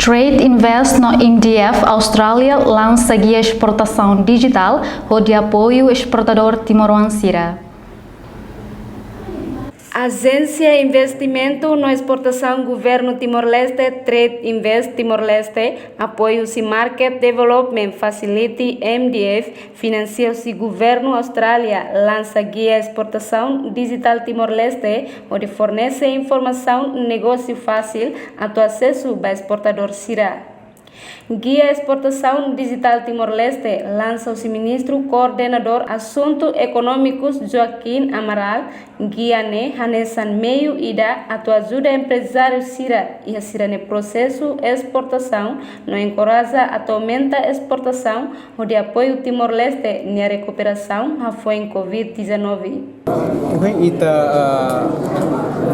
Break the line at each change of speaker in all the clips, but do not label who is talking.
Trade Invest no INDF Austrália lança guia exportação digital de apoio exportador timorense.
Agência Investimento na Exportação Governo Timor-Leste, Trade Invest Timor-Leste, apoio-se Market Development Facility MDF, financia-se Governo Austrália, lança guia exportação digital Timor-Leste, onde fornece informação negócio fácil a tu acesso para exportador Sira. Guia Exportação Digital Timor-Leste lança o ministro coordenador Assuntos Econômicos Joaquim Amaral, guia ne hanesan meio ida a tu ajuda empresário Sira e a Sira ne processo exportação, não encoraja a tu aumenta exportação ou de apoio Timor-Leste na recuperação a foi em Covid-19.
Ita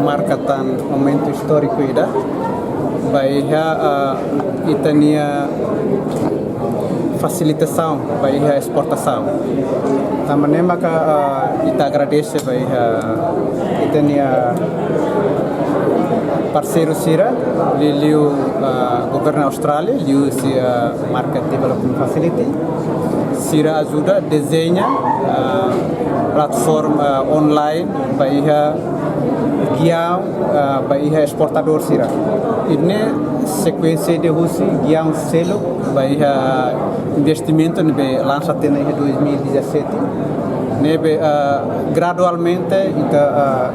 marca tan momento histórico ida. Bahia itania facilitação Bahia exportação. Também maka ita agradece Bahia itania parceiro Sira, liu governo Austrália, liu si Market Development Facility. Sira ajuda desenha plataforma online Bahia guia Bahia exportador Sira. Ini sequência de Rússia guia selo Bahia investimento nebe lança tena em 2017 nebe gradualmente ita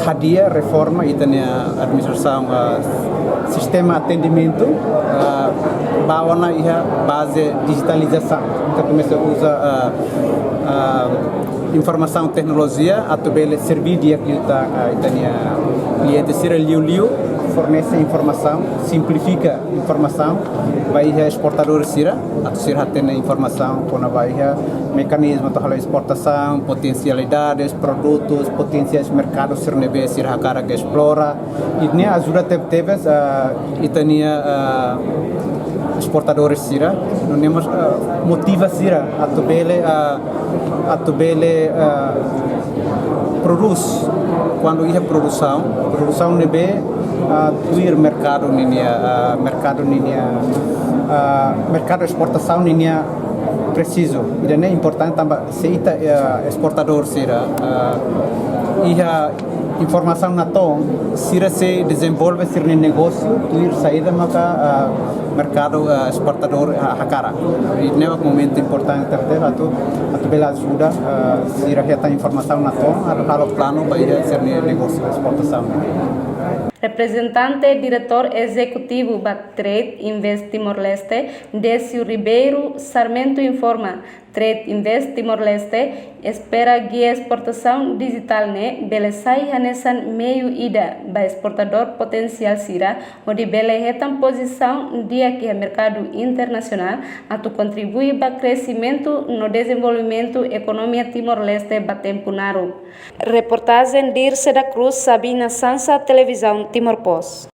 hadia reforma itania administração sistema atendimento bawana iha base digitalização então começa a usar informação tecnologia atobele servir dia que itania cliente Sira liu fornece informação, simplifica informação, vai exportador Sira, a Sira tem informação, quando vai mecanismo de exportação, potencialidades, produtos, potenciais mercados Sirnebe Sira cara que explora, e nem ajuda teve itania exportadores Sira, não temos motiva Sira a tobele produz quando ia produção nebe tuir mercado mercado exportação ninia preciso e é importante também se ita exportador Sira ia informação na tom Sira se desenvolve Sira negócio tuir saída maka mercado exportador hakara e é um momento importante ter a bela ajuda Sira reta informação na tom a plano para ser negócio exportação.
Representante diretor executivo da Trade Invest Timor-Leste, Décio Ribeiro Sarmento informa, Trade Invest Timor-Leste espera guia exportação digital ne belesai hanesan meio ida ba exportador potencial Sira, onde bele retam posição dia que é mercado internacional a tu contribui para crescimento no desenvolvimento economia Timor-Leste ba tempo naro. Reportagem de Irce da Cruz, Sabina Sansa, Televisão Timor Post.